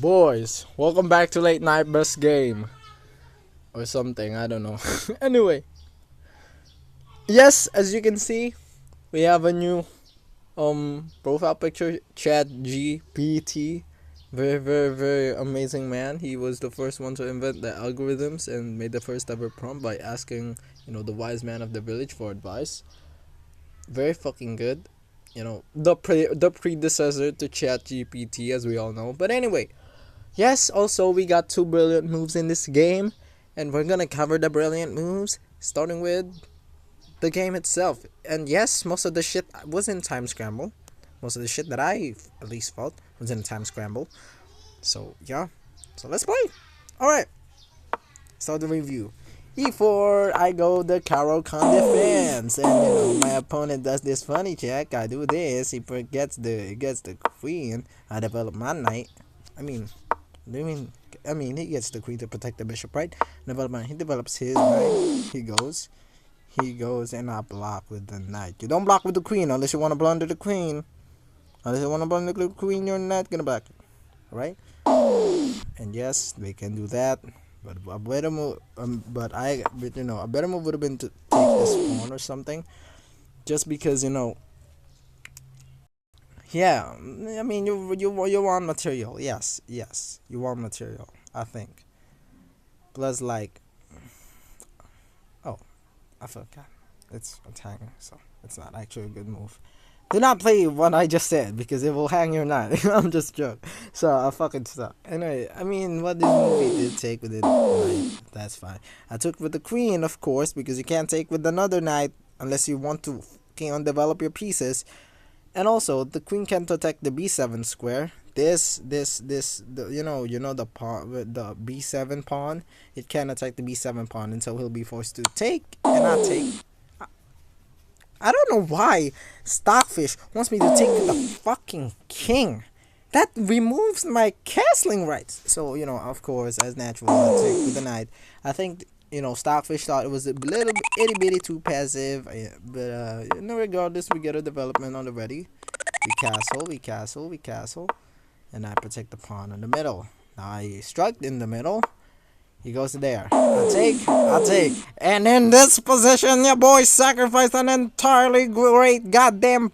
Boys, welcome back to Late Night Best Game. Or something, I don't know. Anyway, yes, as you can see, we have a new profile picture, Chat GPT. Very, very, very amazing man. He was the first one to invent the algorithms and made the first ever prompt by asking, the wise man of the village for advice. Very fucking good. The predecessor to Chat GPT, as we all know. But anyway, yes, also we got two brilliant moves in this game, and we're gonna cover the brilliant moves, starting with the game itself. And yes, most of the shit was in Time Scramble. Most of the shit that I at least felt was in Time Scramble. So yeah, so let's play. All right, start the review. E4, I go the Caro-Kann defense, and my opponent does this funny check. I do this, he gets the queen. I develop my knight. I mean, I mean, he gets the queen to protect the bishop, right? Development. He develops his knight. He goes, and I block with the knight. You don't block with the queen unless you want to blunder the queen. Unless you want to blunder the queen, you're not gonna block it, right? And yes, they can do that. But a better move, a better move would have been to take this pawn or something, just because yeah, I mean you want material. Yes, you want material. I think. Plus, like, oh, I forgot. It's a hanger, so it's not actually a good move. Do not play what I just said because it will hang your knight. I'm just joking. So I fucking suck. Anyway, I mean, what this movie did take with it, knight, that's fine. I took with the queen, of course, because you can't take with another knight unless you want to develop your pieces. And also, the queen can protect the b7 square. The pawn with the b7 pawn. It can attack the b7 pawn, and so he'll be forced to take and not take. I don't know why Stockfish wants me to take the fucking king. That removes my castling rights. So, of course, as natural, I take with the knight. I think, Stockfish thought it was a little itty bitty too passive. But, regardless, we get a development on the ready. We castle. And I protect the pawn in the middle. Now I struck in the middle. He goes there. I take. And in this position, your boy sacrificed an entirely great goddamn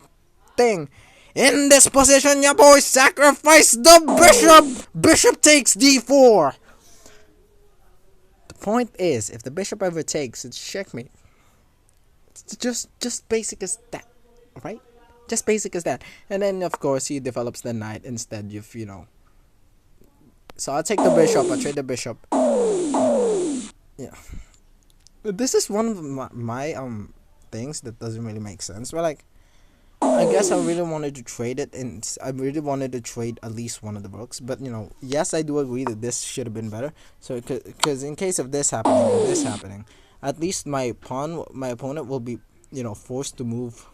thing. In this position, your boy sacrificed the bishop. Bishop takes d4. The point is, if the bishop ever takes, it's checkmate. It's just basic as that, right? Just basic as that. And then, of course, he develops the knight instead of, So I'll take the bishop. I trade the bishop. Yeah. This is one of my things that doesn't really make sense. But, like, I guess I really wanted to trade it, and I really wanted to trade at least one of the books. But, yes, I do agree that this should have been better. So, because in case of this happening, at least my opponent will be, forced to move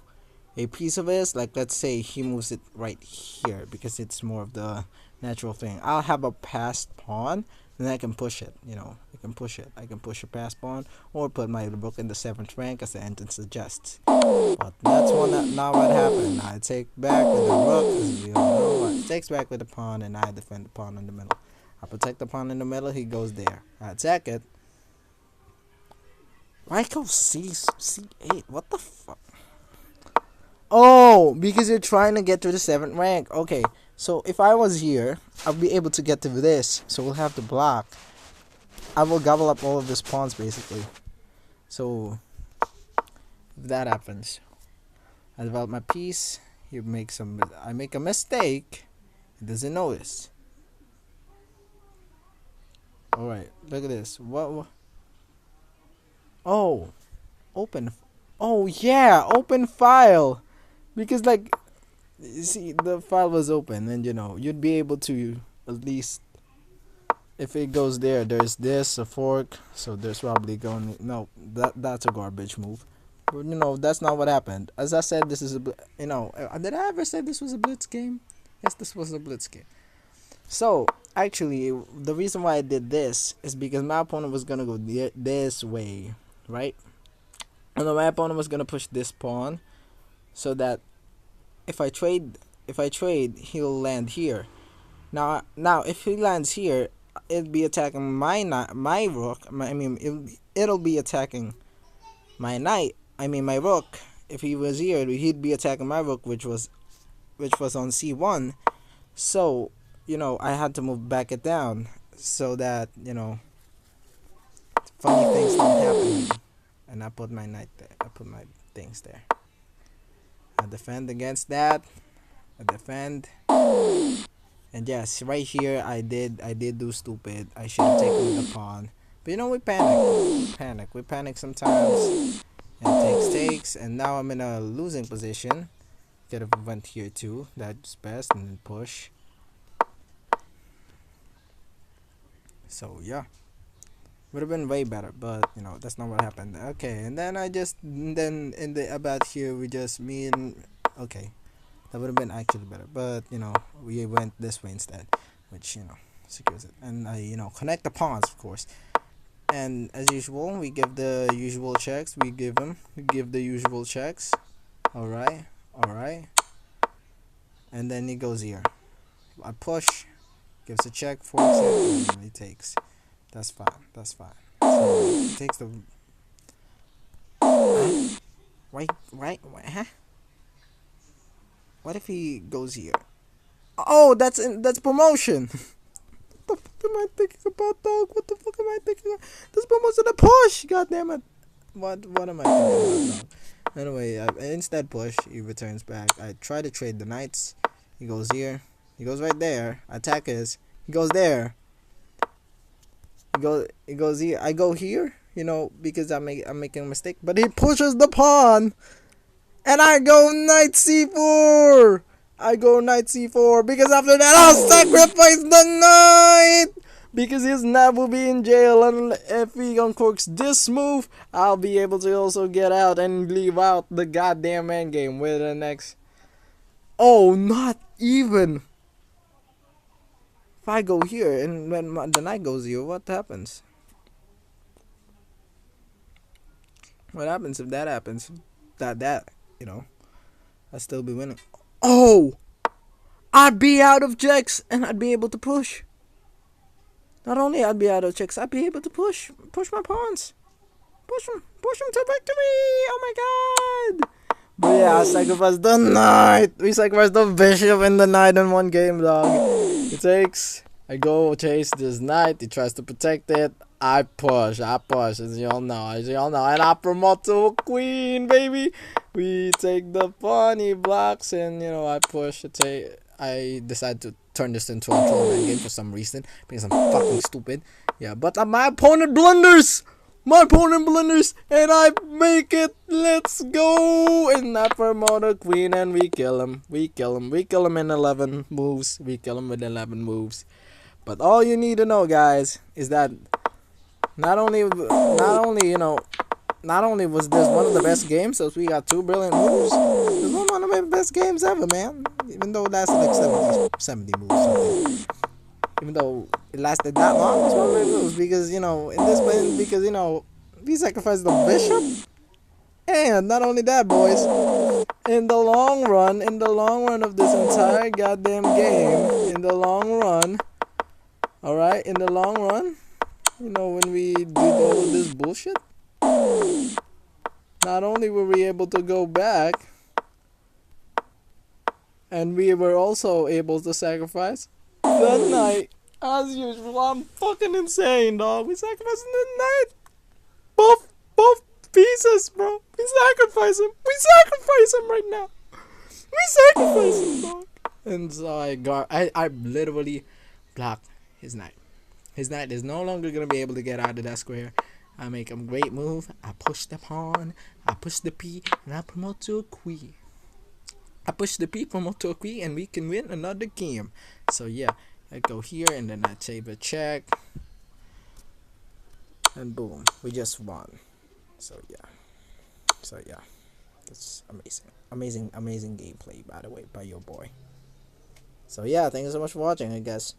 a piece of his. Like, let's say he moves it right here because it's more of the natural thing. I'll have a passed pawn, and I can push it. I can push a passed pawn, or put my rook in the 7th rank as the engine suggests. But that's not what happened. I take back with the rook, as we all know. He takes back with the pawn, and I defend the pawn in the middle. I protect the pawn in the middle. He goes there. I attack it. Why go c8? What the fuck? Oh, because you're trying to get to the 7th rank. Okay, so if I was here, I'll be able to get to this. So we'll have to block. I will gobble up all of these pawns, basically. So, if that happens, I develop my piece. I make a mistake. He doesn't notice. Alright, look at this. What? Oh, open. Oh, yeah, open file. Because, like, you see, the file was open, and you'd be able to at least, if it goes there, there's this a fork, so there's probably going. No, that's a garbage move. But that's not what happened. As I said, this is did I ever say this was a blitz game? Yes, this was a blitz game. So actually, the reason why I did this is because my opponent was gonna go this way, right? And then my opponent was gonna push this pawn, so that if I trade, he'll land here. Now, if he lands here, it'll be attacking my rook. It'll be attacking my knight. I mean, my rook. If he was here, he'd be attacking my rook, which was on c1. So, I had to move back it down so that funny things don't happen. And I put my knight there. I put my things there. I defend against that. I defend. And yes, right here I did do stupid. I should have taken the pawn. But we panic. We panic sometimes. And takes. And now I'm in a losing position. Could have went here too. That's best. And then push. So yeah. Would have been way better, but that's not what happened. Okay, and then then in the about here we just me and okay, that would have been actually better, but we went this way instead, which secures it, and I connect the pawns, of course, and as usual we give the usual checks. We give the usual checks. All right, and then he goes here. I push, gives a check, forks it, and he takes. That's fine. So he takes the right. Huh? What if he goes here? Oh, that's promotion. What the fuck am I thinking about, dog? What the fuck am I thinking about? This promotion a push. God damn it. What am I thinking about, dog? Anyway, instead push. He returns back. I try to trade the knights. He goes here. He goes right there. Attack is. He goes there. It goes here. I go here, because I'm making a mistake. But he pushes the pawn, and I go knight c4. Because after that I'll sacrifice the knight because his knight will be in jail, and if he uncorks this move, I'll be able to also get out and leave out the goddamn endgame with the next. Oh, not even. If I go here and when the knight goes here, what happens? What happens if that happens? I'd still be winning. Oh! I'd be out of checks and I'd be able to push. Not only I'd be out of checks, I'd be able to push my pawns. Push them to victory! Oh my god! But yeah, I sacrificed the knight. We sacrificed the bishop and the knight in one game, dog. It takes. I go chase this knight. He tries to protect it. I push, as you all know, and I promote to a queen, baby. We take the pawn, he blocks, and I push. I decide to turn this into a troll game for some reason because I'm fucking stupid. Yeah, but my opponent blunders. And I make it. Let's go! And I promote a queen, and we kill him. We kill him in 11 moves. But all you need to know, guys, is that not only was this one of the best games, so we got 2 brilliant moves. This was one of my best games ever, man. Even though it lasted like 70 moves or something. Even though it lasted that long, it's one of my moves because we sacrificed the bishop. And not only that, boys, in the long run of this entire goddamn game, when we did all of this bullshit, not only were we able to go back, and we were also able to sacrifice the knight. As usual, I'm fucking insane, dog. We sacrificed the knight. Both pieces, bro. We sacrifice him right now. We sacrifice him, dog. And so I literally blocked his knight. His knight is no longer gonna be able to get out of that square. I make a great move. I push the pawn. I push the p, and I promote to a queen. And we can win another game. So yeah, I go here, and then I take a check, and boom, we just won. So yeah, that's amazing gameplay, by the way, by your boy. So yeah, thank you so much for watching, I guess.